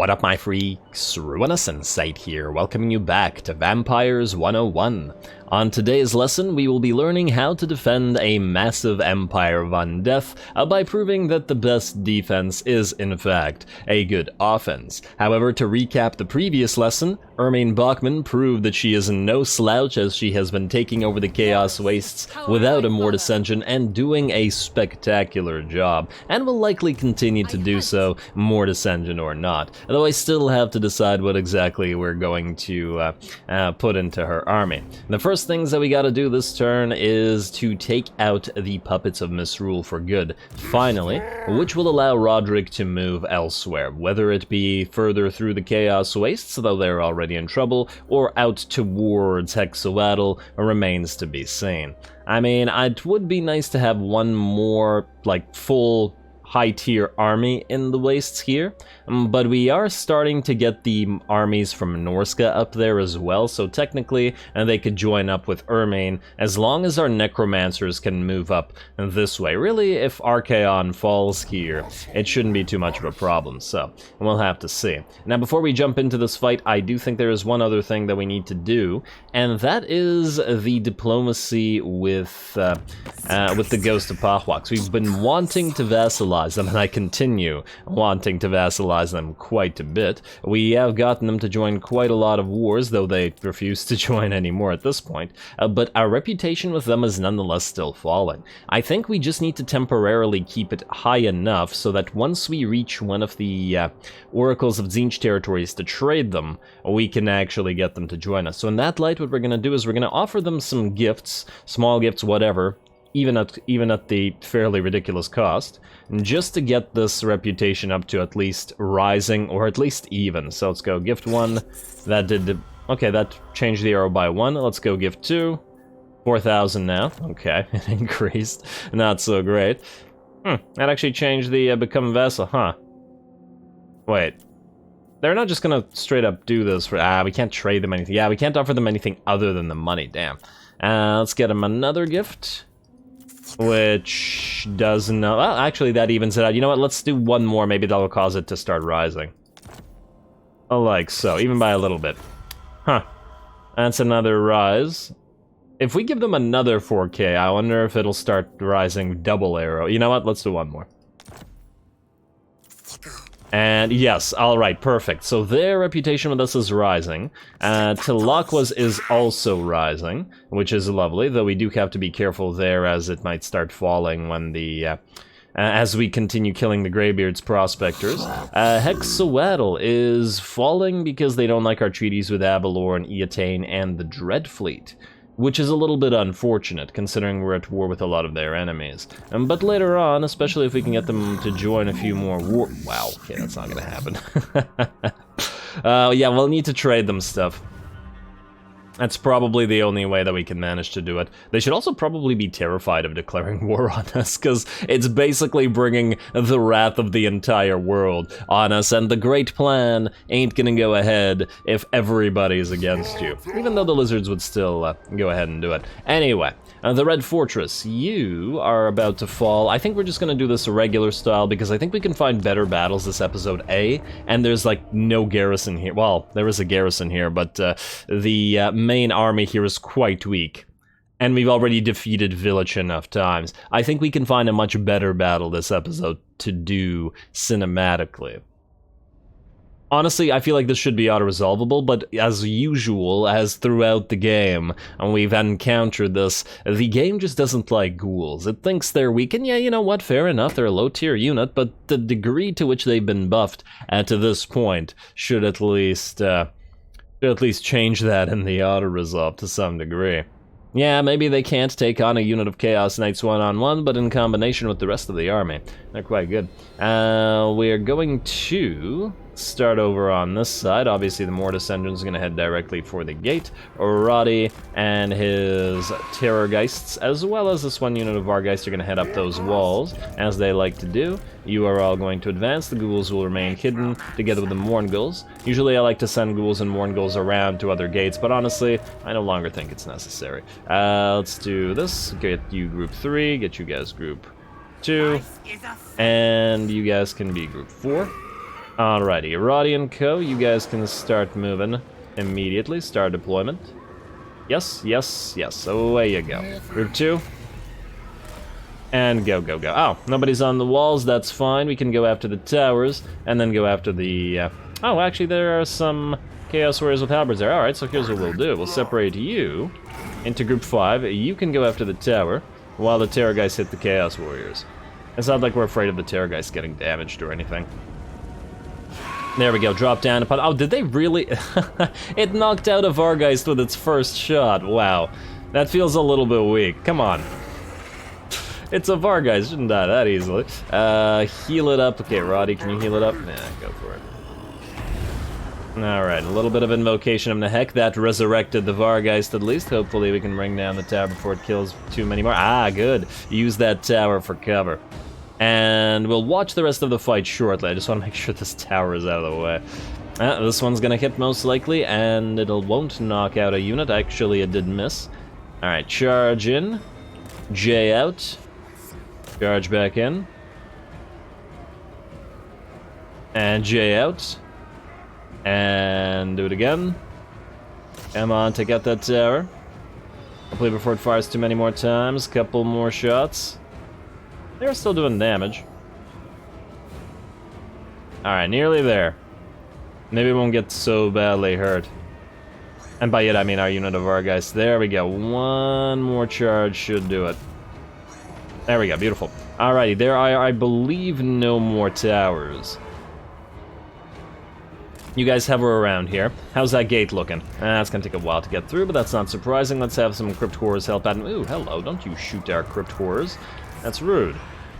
What up, my freaks? RuinusInsight here, welcoming you back to Vampires 101. On today's lesson, we will be learning how to defend a massive empire of undeath by proving that the best defense is, in fact, a good offense. However, to recap the previous lesson, Ermaine Bachman proved that she is no slouch, as she has been taking over the Chaos Wastes without a Mortis engine and doing a spectacular job, and will likely continue to do so, Mortis engine or not, although I still have to decide what exactly we're going to put into her army. The first things that we gotta do this turn is to take out the Puppets of Misrule for good, finally, which will allow Roderick to move elsewhere, whether it be further through the Chaos Wastes, though they're already in trouble, or out towards Hexawattle, remains to be seen. I mean, it would be nice to have one more, full high-tier army in the Wastes here, but we are starting to get the armies from Norska up there as well, so technically they could join up with Ermaine as long as our Necromancers can move up this way. Really, if Archaon falls here, it shouldn't be too much of a problem, so we'll have to see. Now, before we jump into this fight, I do think there is one other thing that we need to do, and that is the diplomacy with the Ghost of Pahwaks. We've been wanting to vassalize them, and I continue wanting to vassalize them quite a bit. We have gotten them to join quite a lot of wars, though they refuse to join anymore at this point, but our reputation with them is nonetheless still falling. I think we just need to temporarily keep it high enough so that once we reach one of the Oracles of Tzeentch territories to trade them, we can actually get them to join us. So in that light, what we're going to do is we're going to offer them some gifts, small gifts, whatever, even at the fairly ridiculous cost, just to get this reputation up to at least rising, or at least even. So let's go gift 1, that did, okay, that changed the arrow by 1, let's go gift 2, 4,000 now, okay, it increased, not so great. That actually changed the become vassal, huh? Wait, they're not just gonna straight up do this for, we can't trade them anything, yeah, we can't offer them anything other than the money, damn. Let's get them another gift, which does not, well, actually that evens it out. You know what, let's do one more, maybe that'll cause it to start rising. Like so, even by a little bit. Huh, that's another rise. If we give them another 4K, I wonder if it'll start rising double arrow. You know what, let's do one more. And yes, alright, perfect. So their reputation with us is rising. Tilakwa's is also rising, which is lovely, though we do have to be careful there, as it might start falling when the, as we continue killing the Greybeard's prospectors. Hexawattle is falling because they don't like our treaties with Avalor and Eataine and the Dreadfleet, which is a little bit unfortunate, considering we're at war with a lot of their enemies. But later on, especially if we can get them to join a few more wow, okay, that's not gonna happen. Yeah, we'll need to trade them stuff. That's probably the only way that we can manage to do it. They should also probably be terrified of declaring war on us, because it's basically bringing the wrath of the entire world on us, and the great plan ain't gonna go ahead if everybody's against you, even though the lizards would still go ahead and do it. Anyway, the Red Fortress, you are about to fall. I think we're just gonna do this regular style, because I think we can find better battles this episode, and there's no garrison here. Well, there is a garrison here, but the main army here is quite weak, and we've already defeated Village enough times. I think we can find a much better battle this episode to do cinematically. Honestly, I feel like this should be auto-resolvable, but as usual, as throughout the game, and we've encountered this, the game just doesn't like ghouls. It thinks they're weak, and yeah, you know what, fair enough, they're a low-tier unit, but the degree to which they've been buffed to this point should at least change that in the auto-resolve to some degree. Yeah, maybe they can't take on a unit of Chaos Knights one-on-one, but in combination with the rest of the army, they're quite good. We're going to start over on this side. Obviously, the Mortis engine is going to head directly for the gate. Roddy and his Terrorgeists, as well as this one unit of Vargeists, are going to head up those walls, as they like to do. You are all going to advance. The ghouls will remain hidden, together with the Mournguls. Usually, I like to send ghouls and Mournguls around to other gates, but honestly, I no longer think it's necessary. Let's do this. Get you group 3, get you guys group 2, and you guys can be group 4. Alrighty, Roddy and Co., you guys can start moving immediately. Start deployment. Yes, yes, yes. Away you go. Group 2. And go, go, go. Oh, nobody's on the walls. That's fine. We can go after the towers and then go after the... Oh, actually, there are some Chaos Warriors with halberds there. Alright, so here's what we'll do. We'll separate you into Group 5. You can go after the tower while the Terrorgeist hit the Chaos Warriors. It's not like we're afraid of the Terrorgeist getting damaged or anything. There we go, drop down upon... Oh, did they really... It knocked out a Vargeist with its first shot. Wow. That feels a little bit weak. Come on. It's a Vargeist, shouldn't die that easily. Heal it up. Okay, Roddy, can you heal it up? Nah, go for it. Alright, a little bit of Invocation of Nehek. That resurrected the Vargeist at least. Hopefully we can bring down the tower before it kills too many more. Ah, good. Use that tower for cover. And we'll watch the rest of the fight shortly. I just want to make sure this tower is out of the way. This one's gonna hit most likely, and it won't knock out a unit. Actually, it did miss. Alright, charge in. J out. Charge back in. And J out. And do it again. Come on, take out that tower. Hopefully before it fires too many more times. Couple more shots. They're still doing damage. Alright, nearly there. Maybe we won't get so badly hurt. And by it, I mean our unit of Vargeist. There we go. One more charge should do it. There we go, beautiful. Alrighty, there are, I believe, no more towers. You guys hover around here. How's that gate looking? It's gonna take a while to get through, but that's not surprising. Let's have some Crypt Horrors help out. Ooh, hello, don't you shoot our Crypt Horrors. That's rude.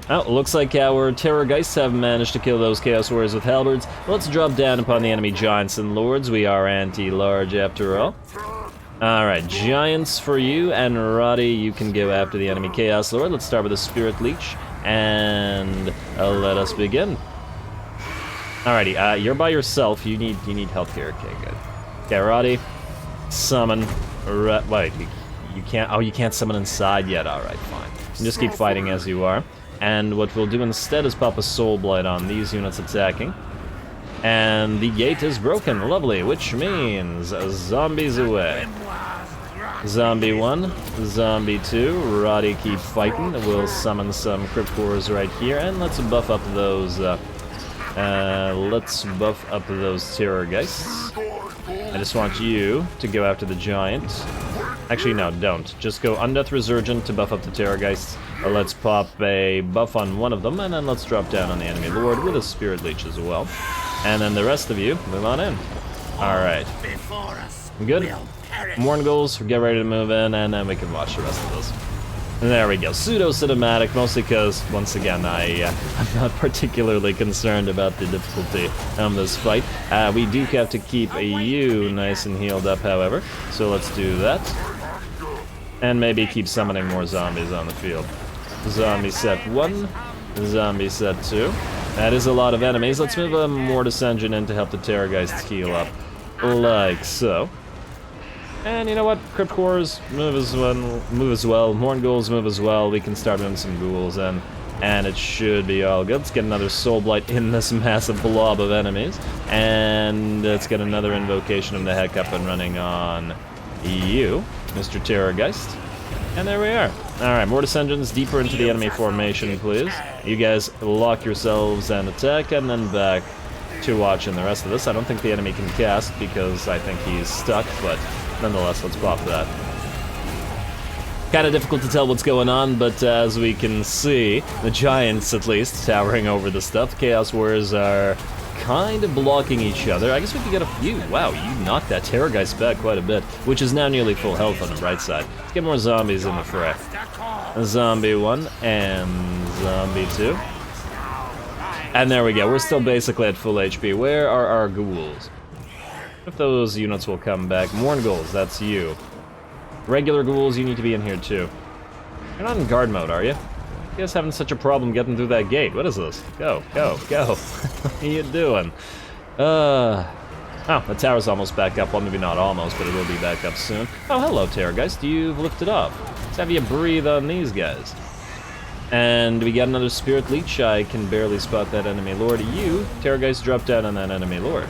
Oh, looks like our Terrorgeists have managed to kill those Chaos Warriors with halberds. Let's drop down upon the enemy Giants and Lords. We are anti-large after all. Alright, Giants for you, and Roddy, you can go after the enemy Chaos Lord. Let's start with the Spirit Leech, and let us begin. Alrighty, you're by yourself. You need help here. Okay, good. Okay, Roddy, summon. Wait, you can't. Oh, you can't summon inside yet. Alright, fine. You just keep fighting as you are. And what we'll do instead is pop a Soul Blight on these units attacking. And the gate is broken. Lovely, which means zombies away. Zombie 1, Zombie 2. Roddy, keep fighting. We'll summon some Crypt Horrors right here, and let's buff up those. Terrorgeists. I just want you to go after the Giant. Actually, no, don't. Just go Undeath Resurgent to buff up the Terrorgeists. Let's pop a buff on one of them, and then let's drop down on the enemy Lord with a Spirit Leech as well. And then the rest of you, move on in. Alright. Good. Mournguls, get ready to move in, and then we can watch the rest of this. There we go. Pseudo-cinematic, mostly because, once again, I'm not particularly concerned about the difficulty of this fight. We do have to keep you nice and healed up, however, so let's do that. And maybe keep summoning more zombies on the field. Zombie set 1, zombie set 2. That is a lot of enemies. Let's move a Mortis Engine in to help the Terrorgeists heal up, like so. And you know what? Crypt Horrors move as well. Mournguls move as well. We can start moving some ghouls in, and it should be all good. Let's get another Soul Blight in this massive blob of enemies, and let's get another Invocation of the Heck up and running on you, Mr. Terrorgeist. And there we are. Alright, Mortis Engines deeper into the enemy formation, please. You guys lock yourselves and attack, and then back to watching the rest of this. I don't think the enemy can cast because I think he's stuck, but nonetheless, let's pop that. Kind of difficult to tell what's going on, but as we can see, the Giants, at least, towering over the stuff. Chaos Warriors are kind of blocking each other. I guess we could get a few. Wow, you knocked that Terrorgeist back quite a bit, which is now nearly full health on the right side. Let's get more zombies in the fray. Zombie 1 and Zombie 2. And there we go. We're still basically at full HP. Where are our ghouls? If those units will come back. Mournguls, that's you. Regular ghouls, you need to be in here too. You're not in guard mode, are you? You guys having such a problem getting through that gate. What is this? Go, go, go. What are you doing? Oh, the tower's almost back up. Well, maybe not almost, but it will be back up soon. Oh, hello, Terrorgeist. You've lifted up. Let's have you breathe on these guys. And we got another Spirit Leech. I can barely spot that enemy lord. You, Terrorgeist, drop down on that enemy lord.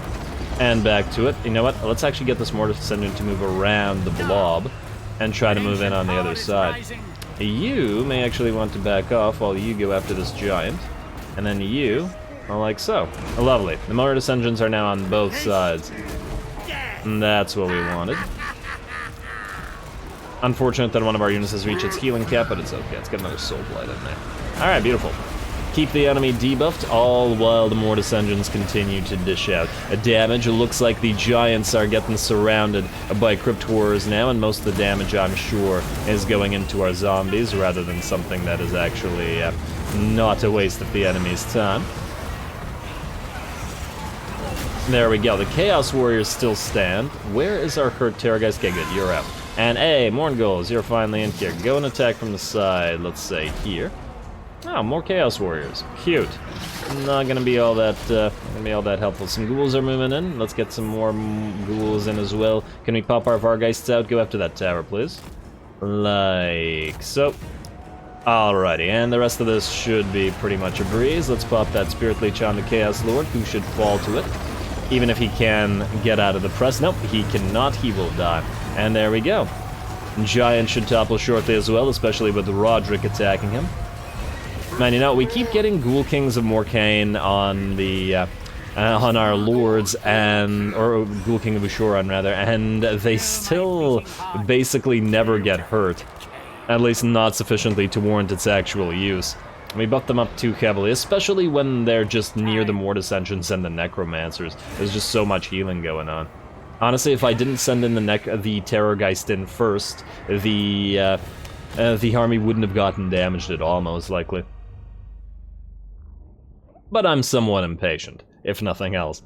And back to it. You know what? Let's actually get this Mortar Descendant to move around the blob and try to move in on the other side. You may actually want to back off while you go after this giant. And then you, well, like so. Lovely. The Mortar Descendants are now on both sides. And that's what we wanted. Unfortunate that one of our units has reached its healing cap, but it's okay. Let's get another Soul Blight in there. Alright, beautiful. Keep the enemy debuffed, all while the Mortis engines continue to dish out damage. It looks like the giants are getting surrounded by Crypt Horrors now, and most of the damage, I'm sure, is going into our zombies, rather than something that is actually not a waste of the enemy's time. There we go. The Chaos Warriors still stand. Where is our hurt Terrorgeist? Okay, good. You're out. And hey, Morngulls, you're finally in here. Go and attack from the side, let's say here. Oh, more Chaos Warriors. Cute. Not gonna be all that helpful. Some ghouls are moving in. Let's get some more ghouls in as well. Can we pop our Vargeists out? Go after that tower, please. Like so. Alrighty, and the rest of this should be pretty much a breeze. Let's pop that Spirit Leech on the Chaos Lord, who should fall to it. Even if he can get out of the press. Nope, he cannot. He will die. And there we go. Giant should topple shortly as well, especially with Roderick attacking him. Man, you know, we keep getting Ghoul Kings of Morcaine on the on our lords, or Ghoul King of Ushoran rather, and they still basically never get hurt. At least not sufficiently to warrant its actual use. We buff them up too heavily, especially when they're just near the Mortis Engines and the Necromancers. There's just so much healing going on. Honestly, if I didn't send in the Terrorgeist in first, the army wouldn't have gotten damaged at all, most likely. But I'm somewhat impatient, if nothing else.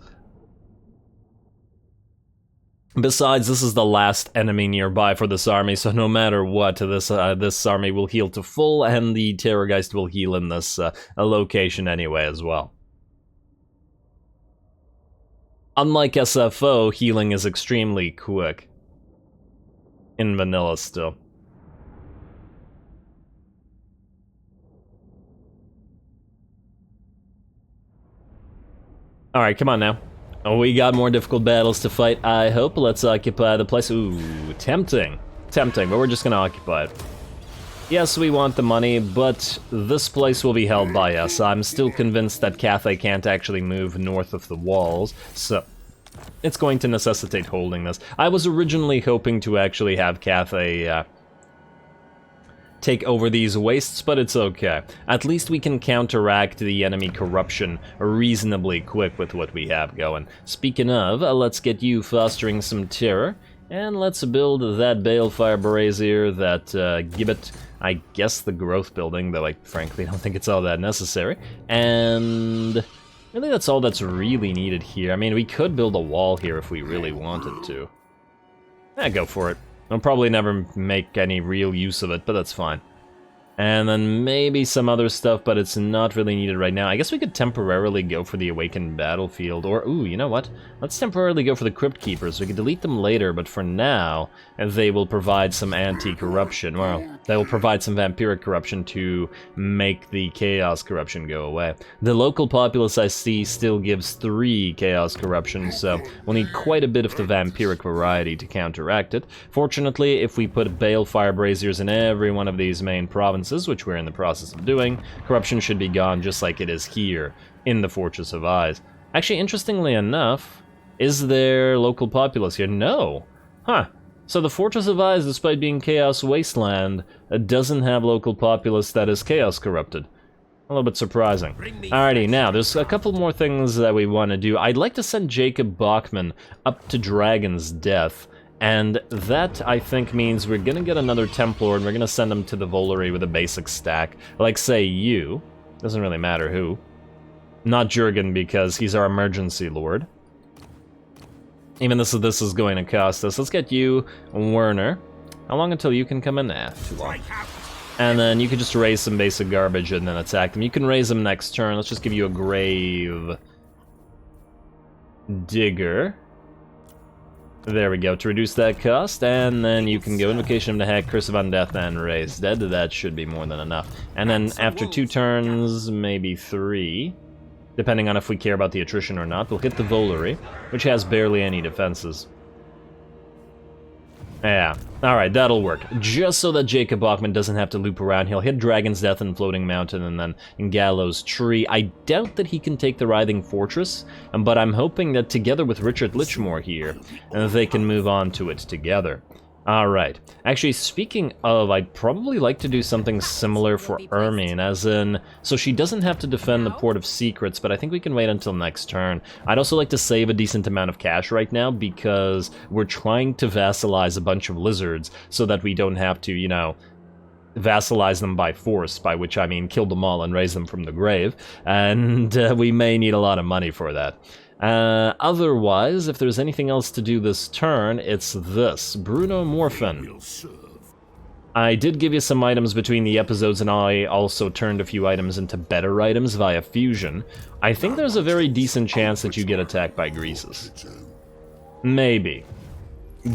Besides, this is the last enemy nearby for this army, so no matter what, this army will heal to full, and the Terrorgeist will heal in this location anyway as well. Unlike SFO, healing is extremely quick. In vanilla still. Alright, come on now. Oh, we got more difficult battles to fight, I hope. Let's occupy the place. Ooh, tempting. Tempting, but we're just gonna occupy it. Yes, we want the money, but this place will be held by us. I'm still convinced that Cathay can't actually move north of the walls, so it's going to necessitate holding this. I was originally hoping to actually have Cathay take over these wastes, but it's okay. At least we can counteract the enemy corruption reasonably quick with what we have going. Speaking of, let's get you fostering some terror, and let's build that Balefire Brazier, that Gibbet, I guess the growth building, though I frankly don't think it's all that necessary, and really that's all that's really needed here. I mean, we could build a wall here if we really wanted to. Go for it. I'll probably never make any real use of it, but that's fine. And then maybe some other stuff, but it's not really needed right now. I guess we could temporarily go for the Awakened Battlefield, or, ooh, you know what? Let's temporarily go for the Crypt Keepers. We can delete them later, but for now, they will provide some anti-corruption. Well, they will provide some vampiric corruption to make the Chaos corruption go away. The local populace, I see, still gives 3 Chaos corruption, so we'll need quite a bit of the vampiric variety to counteract it. Fortunately, if we put Balefire Braziers in every one of these main provinces, which we're in the process of doing, corruption should be gone just like it is here in the Fortress of Eyes. Actually, interestingly enough, is there local populace here? No. Huh. So the Fortress of Eyes, despite being Chaos Wasteland, doesn't have local populace that is Chaos corrupted. A little bit surprising. Alrighty, now, there's a couple more things that we want to do. I'd like to send Jacob Bachman up to Dragon's Death. And that, I think, means we're gonna get another Templar, and we're gonna send him to the Volary with a basic stack. Like, say, you. Doesn't really matter who. Not Jurgen, because he's our emergency lord. Even this is going to cost us. Let's get you, Werner. How long until you can come in? Too long. And then you can just raise some basic garbage and then attack them. You can raise them next turn. Let's just give you a Grave Digger. There we go, to reduce that cost, and then you can go Invocation of the Heck, Curse of Undeath, and Raise Dead. That should be more than enough. And then after 2 turns, maybe 3, depending on if we care about the attrition or not, we'll hit the Volary, which has barely any defenses. Yeah, alright, that'll work. Just so that Jacob Bachman doesn't have to loop around, he'll hit Dragon's Death and Floating Mountain and then Gallows Tree. I doubt that he can take the Writhing Fortress, but I'm hoping that together with Richard Lichmore here, they can move on to it together. Alright, actually speaking of, I'd probably like to do something similar for Ermine, as in, so she doesn't have to defend the Port of Secrets, but I think we can wait until next turn. I'd also like to save a decent amount of cash right now, because we're trying to vassalize a bunch of lizards, so that we don't have to, you know, vassalize them by force, by which I mean kill them all and raise them from the grave, and we may need a lot of money for that. Otherwise, if there's anything else to do this turn, it's this. Bruno Morphin. I did give you some items between the episodes, and I also turned a few items into better items via fusion. I think there's a very decent chance that you get attacked by Greases. Maybe.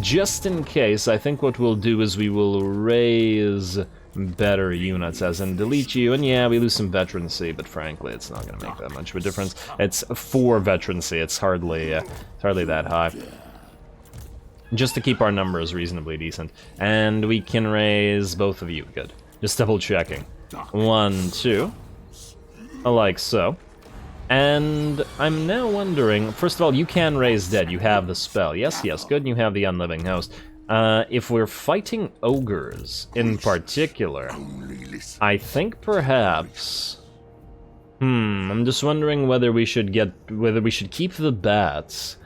Just in case, I think what we'll do is we will raise better units, as in delete you, and yeah, we lose some veterancy, but frankly, it's not going to make that much of a difference. It's 4 veterancy, it's hardly that high. Just to keep our numbers reasonably decent. And we can raise both of you, good. Just double checking. 1, 2, like so. And I'm now wondering, first of all, you can raise dead, you have the spell. Yes, yes, good, and you have the Unliving Host. If we're fighting ogres, in particular, I think perhaps... I'm just wondering whether we should keep the bats,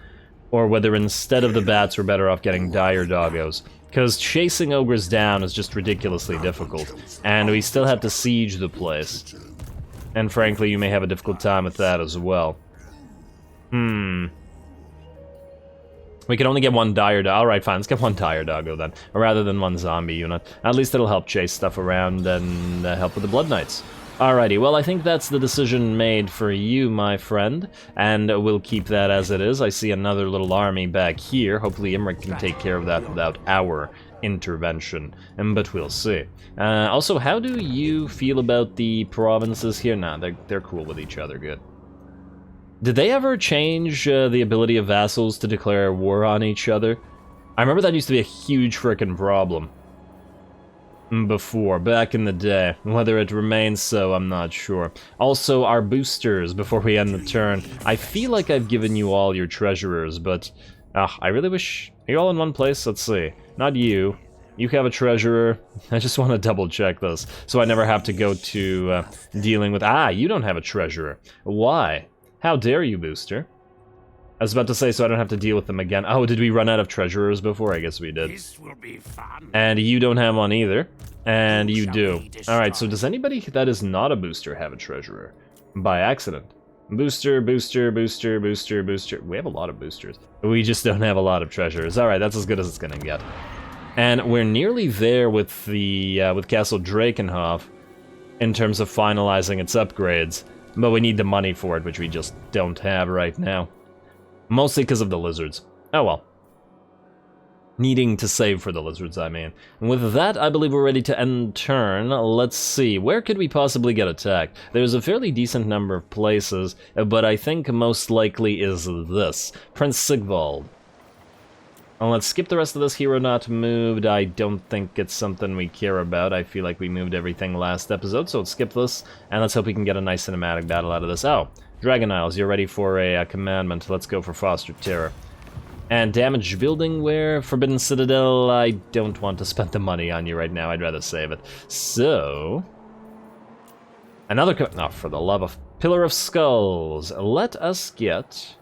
or whether instead of the bats we're better off getting dire doggos. Because chasing ogres down is just ridiculously difficult, and we still have to siege the place. And frankly, you may have a difficult time with that as well. We can only get 1 dire dog. Alright, fine, let's get 1 dire doggo then, rather than 1 zombie unit. At least it'll help chase stuff around and help with the Blood Knights. Alrighty, well I think that's the decision made for you, my friend, and we'll keep that as it is. I see another little army back here. Hopefully Imric can take care of that without our intervention, but we'll see. Also, how do you feel about the provinces here? Nah, they're cool with each other, good. Did they ever change the ability of vassals to declare war on each other? I remember that used to be a huge frickin' problem before, back in the day. Whether it remains so, I'm not sure. Also, our boosters, before we end the turn. I feel like I've given you all your treasurers, but I really wish... Are you all in one place? Let's see. Not you. You have a treasurer. I just want to double check this, so I never have to go to dealing with... you don't have a treasurer. Why? How dare you, Booster? I was about to say, so I don't have to deal with them again. Oh, did we run out of treasurers before? I guess we did. This will be fun. And you don't have one either. And you do. Alright, so does anybody that is not a booster have a treasurer? By accident. Booster, booster, booster, booster, booster. We have a lot of boosters. We just don't have a lot of treasurers. Alright, that's as good as it's gonna get. And we're nearly there with the with Castle Drakenhof in terms of finalizing its upgrades. But we need the money for it, which we just don't have right now. Mostly because of the lizards. Oh well. Needing to save for the lizards, I mean. And with that, I believe we're ready to end turn. Let's see, where could we possibly get attacked? There's a fairly decent number of places, but I think most likely is this. Prince Sigvald. And let's skip the rest of this hero not moved. I don't think it's something we care about. I feel like we moved everything last episode, so let's skip this. And let's hope we can get a nice cinematic battle out of this. Oh, Dragon Isles, you're ready for a commandment. Let's go for Foster Terror. And damaged building where? Forbidden Citadel, I don't want to spend the money on you right now. I'd rather save it. So... Another... Oh, for the love of... Pillar of Skulls. Let us get...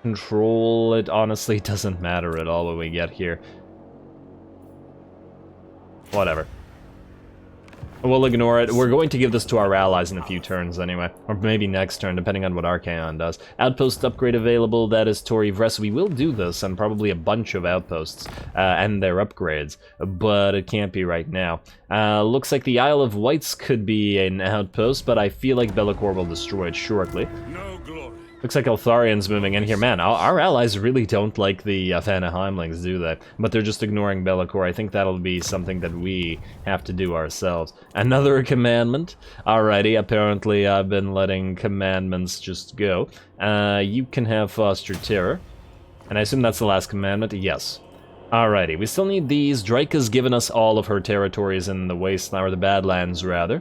Control, it honestly doesn't matter at all when we get here. Whatever. We'll ignore it. We're going to give this to our allies in a few turns anyway. Or maybe next turn, depending on what Archaon does. Outpost upgrade available, that is Tori Vress. We will do this on probably a bunch of outposts and their upgrades, but it can't be right now. Looks like the Isle of Wights could be an outpost, but I feel like Be'lakor will destroy it shortly. No glory. Looks like Eltharian's moving in here. Man, our allies really don't like the Vanaheimlings, do they? But they're just ignoring Be'lakor. I think that'll be something that we have to do ourselves. Another commandment. Alrighty, apparently I've been letting commandments just go. You can have Foster Terror. And I assume that's the last commandment? Yes. Alrighty, we still need these. Draika's given us all of her territories in the Wasteland, or the Badlands, rather.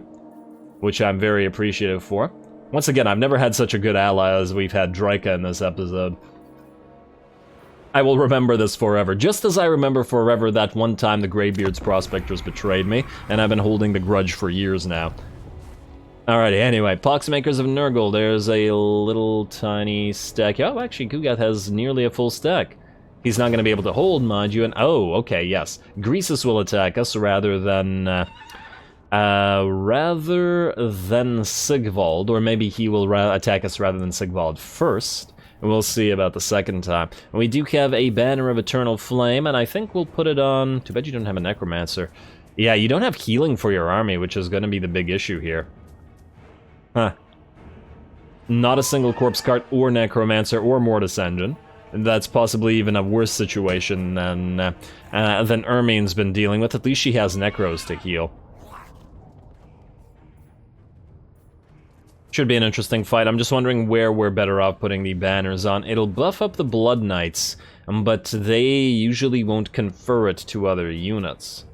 Which I'm very appreciative for. Once again, I've never had such a good ally as we've had Draika in this episode. I will remember this forever, just as I remember forever that one time the Greybeards Prospectors betrayed me, and I've been holding the grudge for years now. Alrighty, anyway, Poxmakers of Nurgle, there's a little tiny stack. Oh, actually, Kugat has nearly a full stack. He's not going to be able to hold, mind you, and oh, okay, yes. Greasus will attack us rather than Sigvald, or maybe he will attack us rather than Sigvald first. And we'll see about the second time. And we do have a Banner of Eternal Flame, and I think we'll put it on... Too bad you don't have a Necromancer. Yeah, you don't have healing for your army, which is going to be the big issue here. Huh. Not a single Corpse Cart or Necromancer or Mortis Engine. That's possibly even a worse situation than Ermine's been dealing with. At least she has Necros to heal. Should be an interesting fight. I'm just wondering where we're better off putting the banners on. It'll buff up the Blood Knights, but they usually won't confer it to other units.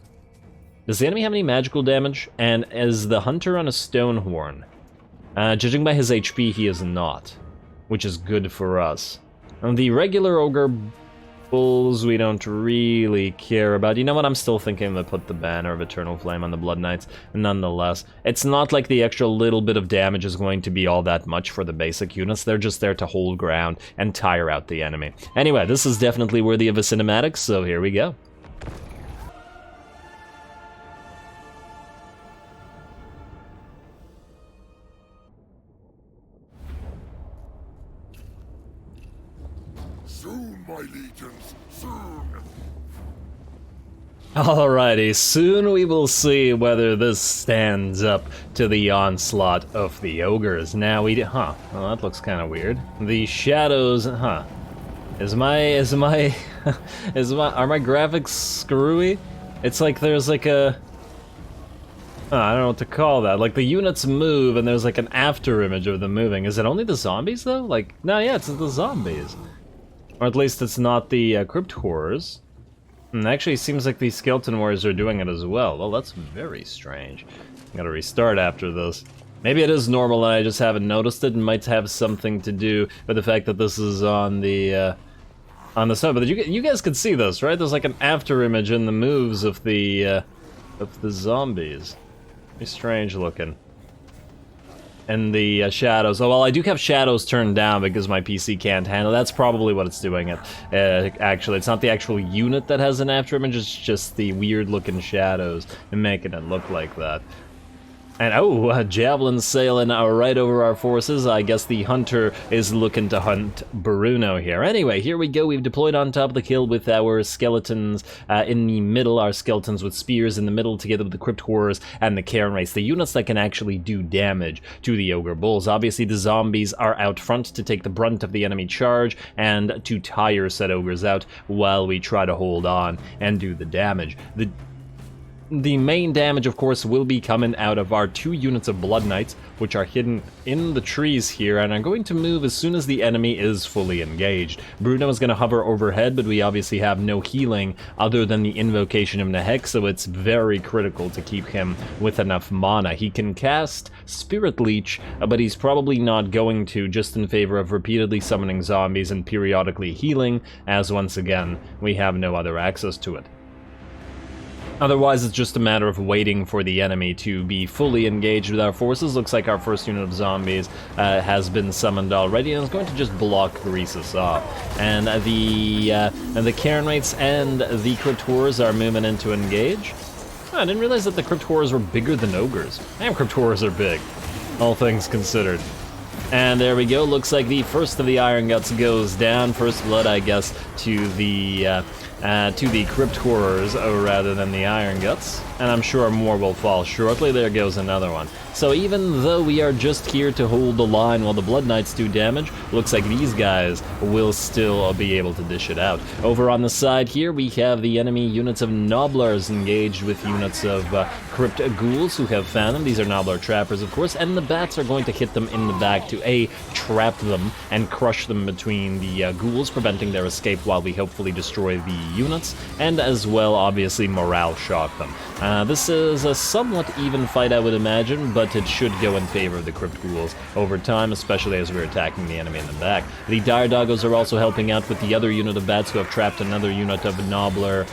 Does the enemy have any magical damage? And is the Hunter on a Stonehorn? Judging by his HP, he is not, which is good for us. And the regular Ogre Bulls we don't really care about. You know what, I'm still thinking to put the Banner of Eternal Flame on the Blood Knights, nonetheless. It's not like the extra little bit of damage is going to be all that much for the basic units, they're just there to hold ground and tire out the enemy. Anyway, this is definitely worthy of a cinematic, so here we go. Alrighty, soon we will see whether this stands up to the onslaught of the ogres. Now well, that looks kind of weird. The shadows, are my graphics screwy? It's like there's like a, I don't know what to call that. Like the units move and there's like an after image of them moving. Is it only the zombies though? Like, no, yeah, it's the zombies. Or at least it's not the Crypt Horrors. And actually it seems like the Skeleton Warriors are doing it as well. Well, that's very strange. I'm gonna restart after this. Maybe it is normal and I just haven't noticed it, and might have something to do with the fact that this is on the side. But you guys can see this, right? There's like an after image in the moves of the zombies. Very strange looking. And the shadows. Oh, well, I do have shadows turned down because my PC can't handle. That's probably what it's doing. Actually, it's not the actual unit that has an after image. It's just the weird-looking shadows and making it look like that. And oh, javelin sailing right over our forces. I guess the hunter is looking to hunt Bruno here. Anyway, here we go. We've deployed on top of the hill with our skeletons in the middle, our skeletons with spears in the middle, together with the Crypt Horrors and the Cairn Wraiths, the units that can actually do damage to the Ogre Bulls. Obviously, the zombies are out front to take the brunt of the enemy charge and to tire said ogres out while we try to hold on and do the damage. The main damage, of course, will be coming out of our 2 units of Blood Knights, which are hidden in the trees here, and are going to move as soon as the enemy is fully engaged. Bruno is going to hover overhead, but we obviously have no healing other than the invocation of Nehek, so it's very critical to keep him with enough mana. He can cast Spirit Leech, but he's probably not going to, just in favor of repeatedly summoning zombies and periodically healing, as once again, we have no other access to it. Otherwise, it's just a matter of waiting for the enemy to be fully engaged with our forces. Looks like our first unit of zombies has been summoned already, and is going to just block Greasus off. And the Cairn Wraiths and the Crypt Horrors are moving in to engage. Oh, I didn't realize that the Crypt Horrors were bigger than ogres. Damn, Crypt Horrors are big, all things considered. And there we go, looks like the first of the Iron Guts goes down. First blood, I guess, to the to the Crypt Horrors rather than the Iron Guts, and I'm sure more will fall shortly. There goes another one. So even though we are just here to hold the line while the Blood Knights do damage, looks like these guys will still be able to dish it out. Over on the side here, we have the enemy units of Nobblers engaged with units of Crypt Ghouls who have found them. These are Nobbler trappers, of course, and the bats are going to hit them in the back to trap them and crush them between the ghouls, preventing their escape while we hopefully destroy the units, and as well, obviously, morale shock them. This is a somewhat even fight, I would imagine, but it should go in favor of the Crypt Ghouls over time, especially as we're attacking the enemy in the back. The Dire Doggos are also helping out with the other unit of bats who have trapped another unit of Nobbler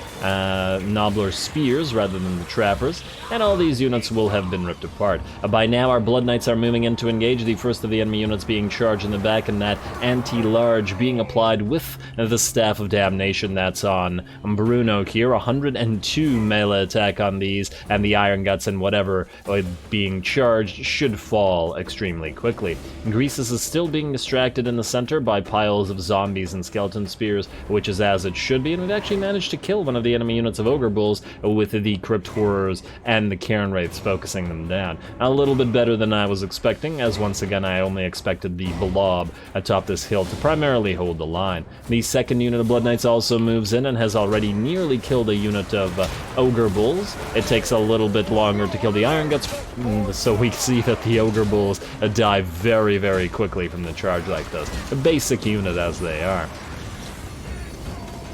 spears rather than the trappers, and all these units will have been ripped apart. By now, our Blood Knights are moving in to engage, the first of the enemy units being charged in the back, and that anti-large being applied with the Staff of Damnation that's on Bruno here. 102 melee attack on these, and the Iron Guts and whatever being charged should fall extremely quickly. Greasus is still being distracted in the center by piles of zombies and skeleton spears, which is as it should be, and we've actually managed to kill one of the enemy units of Ogre Bulls with the Crypt Horrors and the Cairn Wraiths focusing them down. A little bit better than I was expecting, as once again I only expected the blob atop this hill to primarily hold the line. The second unit of Blood Knights also moves in and has already nearly killed a unit of Ogre Bulls. It takes a little bit longer to kill the Iron Guts, so we see that the Ogre Bulls die very, very quickly from the charge like this. A basic unit as they are.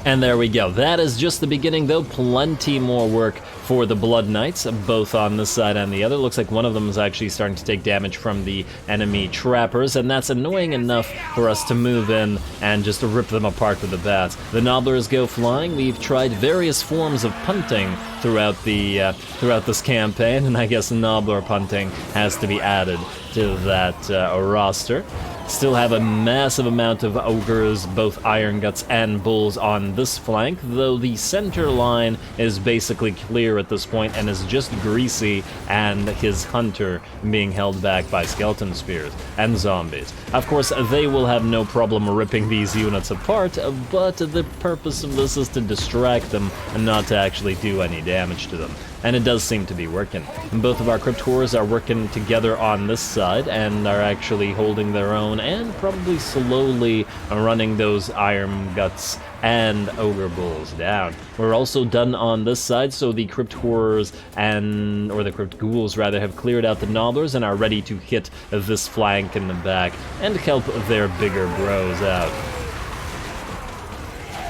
And there we go. That is just the beginning, though. Plenty more work for the Blood Knights, both on this side and the other. Looks like one of them is actually starting to take damage from the enemy trappers, and that's annoying enough for us to move in and just to rip them apart with the bats. The Nobblers go flying. We've tried various forms of punting throughout this campaign, and I guess Nobbler punting has to be added to that roster. Still have a massive amount of ogres, both Iron Guts and Bulls on this flank, though the center line is basically clear at this point and is just Greasy and his hunter being held back by skeleton spears and zombies. Of course, they will have no problem ripping these units apart, but the purpose of this is to distract them and not to actually do any damage to them. And it does seem to be working. Both of our Crypt Horrors are working together on this side and are actually holding their own and probably slowly running those Iron Guts and Ogre Bulls down. We're also done on this side, so the Crypt Horrors or the Crypt Ghouls rather, have cleared out the Nobblers and are ready to hit this flank in the back and help their bigger bros out.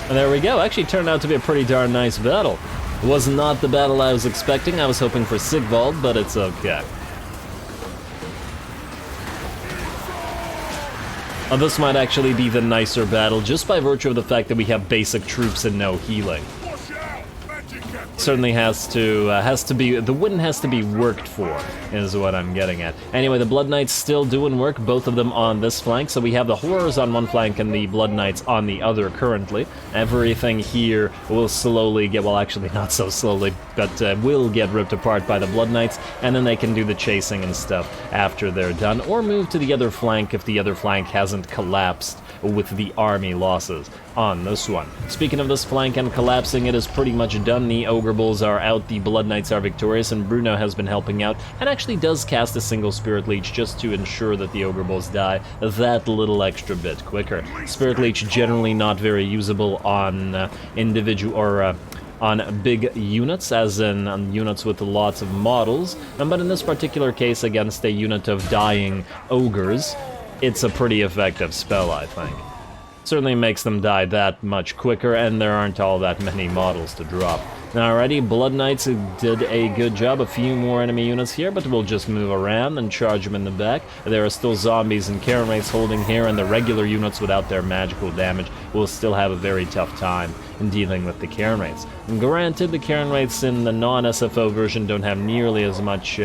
And there we go. Actually turned out to be a pretty darn nice battle. It was not the battle I was expecting. I was hoping for Sigvald, but it's okay. This might actually be the nicer battle, just by virtue of the fact that we have basic troops and no healing. Certainly has to be, the win has to be worked for, is what I'm getting at. Anyway, the Blood Knights still doing work, both of them on this flank, so we have the Horrors on one flank and the Blood Knights on the other currently. Everything here will slowly get, well actually not so slowly, but will get ripped apart by the Blood Knights, and then they can do the chasing and stuff after they're done, or move to the other flank if the other flank hasn't collapsed with the army losses on this one. Speaking of this flank and collapsing, it is pretty much done. The Ogre Bulls are out, the Blood Knights are victorious, and Bruno has been helping out, and actually does cast a single Spirit Leech just to ensure that the Ogre Bulls die that little extra bit quicker. Spirit Leech generally not very usable on individual or on big units, as in units with lots of models, but in this particular case against a unit of dying ogres, it's a pretty effective spell, I think. Certainly makes them die that much quicker, and there aren't all that many models to drop. Alrighty, Blood Knights did a good job. A few more enemy units here, but we'll just move around and charge them in the back. There are still zombies and Cairn Wraiths holding here, and the regular units without their magical damage will still have a very tough time in dealing with the Cairn Wraiths. Granted, the Cairn Wraiths in the non-SFO version don't have nearly as much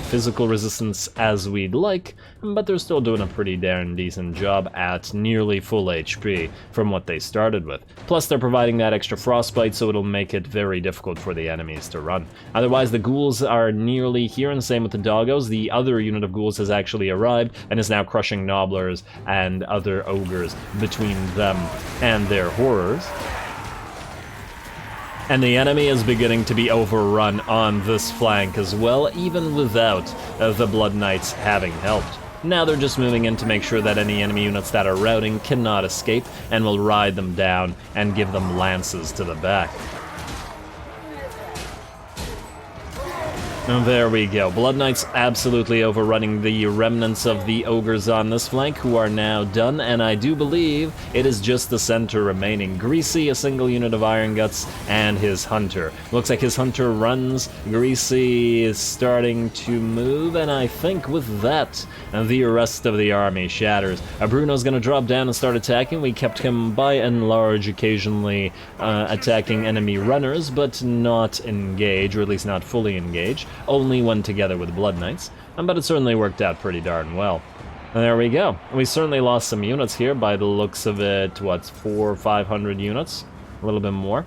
physical resistance as we'd like, but they're still doing a pretty darn decent job at nearly full HP from what they started with. Plus, they're providing that extra frostbite, so it'll make it very difficult for the enemies to run. Otherwise, the ghouls are nearly here, and same with the doggos. The other unit of ghouls has actually arrived and is now crushing nobblers and other ogres between them and their horrors. And the enemy is beginning to be overrun on this flank as well, even without the Blood Knights having helped. Now they're just moving in to make sure that any enemy units that are routing cannot escape, and will ride them down and give them lances to the back. And there we go. Blood Knights absolutely overrunning the remnants of the ogres on this flank, who are now done, and I do believe it is just the center remaining. Greasy, a single unit of Iron Guts, and his hunter. Looks like his hunter runs. Greasy is starting to move, and I think with that, the rest of the army shatters. Bruno's gonna drop down and start attacking. We kept him by and large occasionally attacking enemy runners, but not engage, or at least not fully engage. Only when together with Blood Knights, but it certainly worked out pretty darn well. And there we go. We certainly lost some units here by the looks of it. What, 400 or 500 units? A little bit more.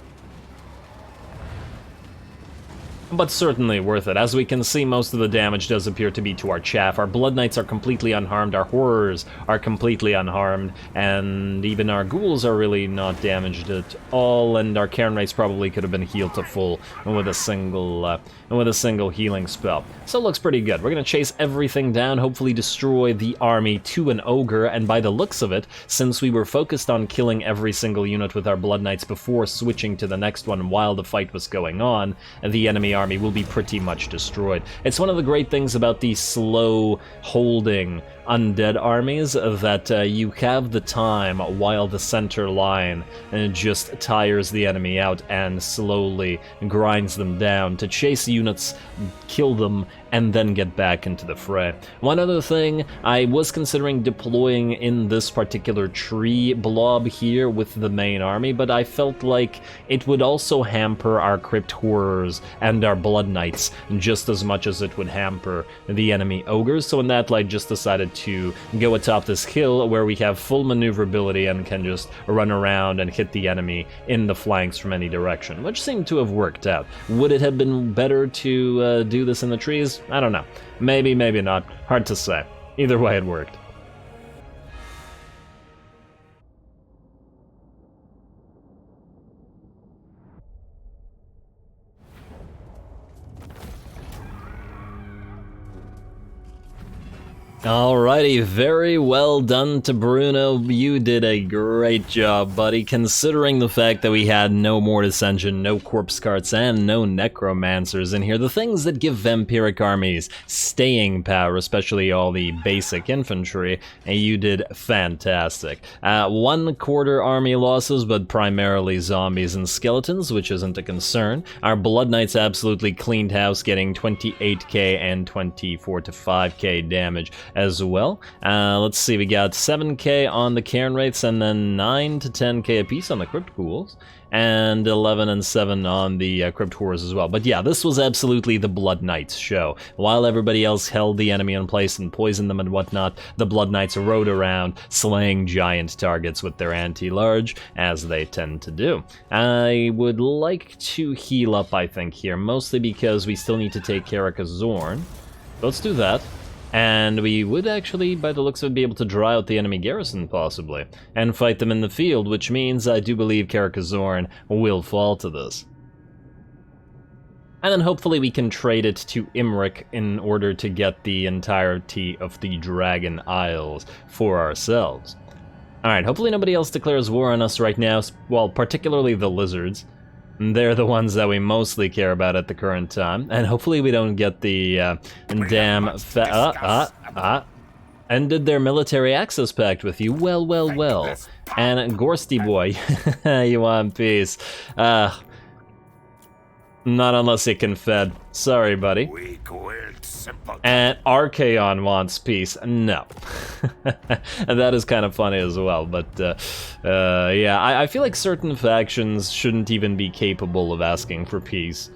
But certainly worth it. As we can see, most of the damage does appear to be to our chaff. Our Blood Knights are completely unharmed, our Horrors are completely unharmed, and even our Ghouls are really not damaged at all, and our Cairn Wraiths probably could have been healed to full with a single healing spell. So it looks pretty good. We're gonna chase everything down, hopefully destroy the army to an Ogre, and by the looks of it, since we were focused on killing every single unit with our Blood Knights before switching to the next one while the fight was going on, the enemy army will be pretty much destroyed. It's one of the great things about these slow holding undead armies, that you have the time while the center line just tires the enemy out and slowly grinds them down to chase units, kill them, and then get back into the fray. One other thing, I was considering deploying in this particular tree blob here with the main army, but I felt like it would also hamper our Crypt Horrors and our Blood Knights just as much as it would hamper the enemy ogres, so in that light just decided to go atop this hill where we have full maneuverability and can just run around and hit the enemy in the flanks from any direction, which seemed to have worked out. Would it have been better to do this in the trees? I don't know. Maybe, maybe not. Hard to say. Either way, it worked. Alrighty, very well done to Bruno. You did a great job, buddy, considering the fact that we had no Mortis Engine, no Corpse Carts, and no Necromancers in here. The things that give vampiric armies staying power, especially all the basic infantry, and you did fantastic. 1/4 army losses, but primarily zombies and skeletons, which isn't a concern. Our Blood Knights absolutely cleaned house, getting 28k and 24 to 5k damage as well. Let's see, we got 7k on the Cairn Wraiths, and then 9 to 10k apiece on the Crypt Ghouls, and 11 and 7 on the Crypt Horrors as well. But yeah, this was absolutely the Blood Knights show. While everybody else held the enemy in place and poisoned them and whatnot, the Blood Knights rode around, slaying giant targets with their anti-large, as they tend to do. I would like to heal up, I think, here, mostly because we still need to take Karakazorn. Let's do that. And we would actually, by the looks of it, be able to draw out the enemy garrison, possibly, and fight them in the field, which means I do believe Karakazorn will fall to this. And then hopefully we can trade it to Imric in order to get the entirety of the Dragon Isles for ourselves. Alright, hopefully nobody else declares war on us right now, well, particularly the lizards. They're the ones that we mostly care about at the current time, and hopefully we don't get the damn ended their military access pact with you. Well, well, well. And Gorsty boy, you want peace? Not unless you can fed. Sorry, buddy. And Archaon wants peace. No. And that is kind of funny as well, but yeah, I feel like certain factions shouldn't even be capable of asking for peace.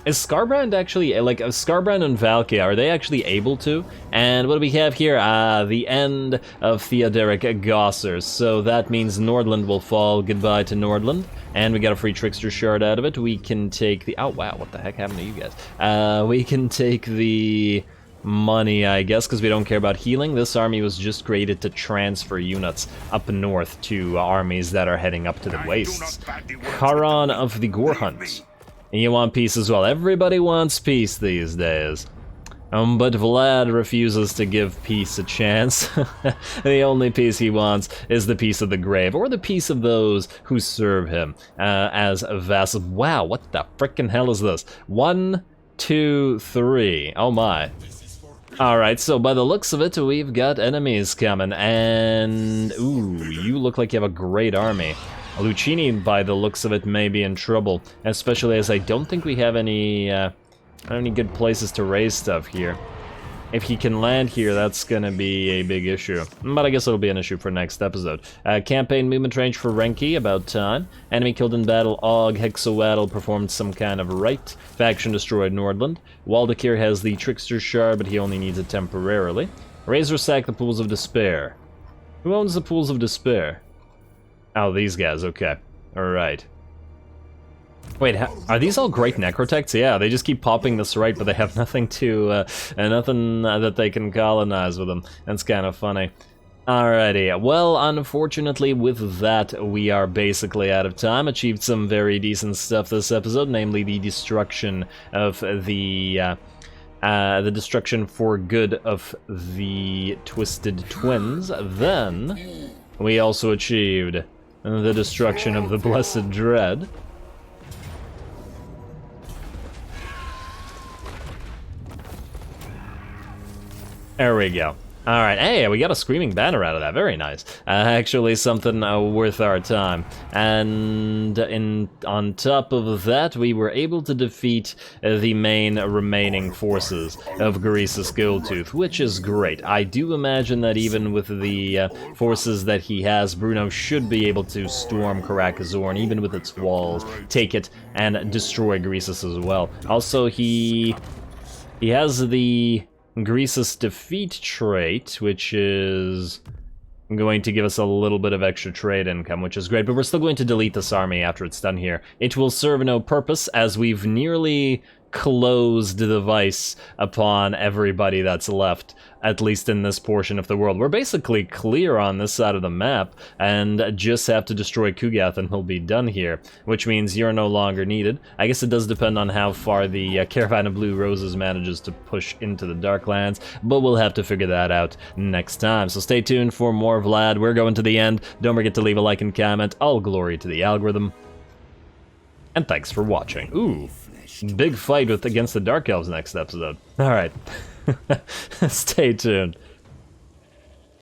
Is Skarbrand actually, like, Skarbrand and Valkia, are they actually able to? And what do we have here? The end of Theoderic Gosser. So that means Nordland will fall. Goodbye to Nordland. And we got a free Trickster Shard out of it. We can take the... Oh, wow, what the heck happened to you guys? We can take the money, I guess, because we don't care about healing. This army was just created to transfer units up north to armies that are heading up to the wastes. Charon of the Gore Hunt. You want peace as well. Everybody wants peace these days. But Vlad refuses to give peace a chance. The only peace he wants is the peace of the grave, or the peace of those who serve him as vassals. Wow, what the frickin' hell is this? 1, 2, 3. Oh my. Alright, so by the looks of it, we've got enemies coming, and... Ooh, you look like you have a great army. Lucchini, by the looks of it, may be in trouble, especially as I don't think we have any good places to raise stuff here. If he can land here, that's gonna be a big issue. But I guess it'll be an issue for next episode. Campaign movement range for Renki, about time. Enemy killed in battle, Og, Hexawaddle performed some kind of rite. Faction destroyed Nordland. Waldekir has the Trickster Shard, but he only needs it temporarily. Razor sack the Pools of Despair. Who owns the Pools of Despair? Oh, these guys, okay. Alright. Wait, are these all great necrotechs? Yeah, they just keep popping this right, but they have nothing to, nothing that they can colonize with them. That's kind of funny. Alrighty, well, unfortunately with that, we are basically out of time. Achieved some very decent stuff this episode, namely the destruction of the destruction for good of the Twisted Twins. Then, we also achieved the destruction of the Blessed Dread. There we go. Alright, hey, we got a Screaming Banner out of that, very nice. Actually something worth our time. And on top of that, we were able to defeat the main remaining forces of Greasus Goldtooth, which is great. I do imagine that even with the forces that he has, Bruno should be able to storm Karakazorn, even with its walls, take it, and destroy Greasus as well. Also, he has the Greasus defeat trait, which is going to give us a little bit of extra trade income, which is great, but we're still going to delete this army after it's done here. It will serve no purpose, as we've nearly closed the vice upon everybody that's left, at least in this portion of the world. We're basically clear on this side of the map, and just have to destroy Kugath and we'll be done here, which means you're no longer needed. I guess it does depend on how far the Caravan of Blue Roses manages to push into the Darklands, but we'll have to figure that out next time. So stay tuned for more Vlad. We're going to the end. Don't forget to leave a like and comment. All glory to the algorithm. And thanks for watching. Ooh. Big fight against the Dark Elves next episode. Alright. Stay tuned.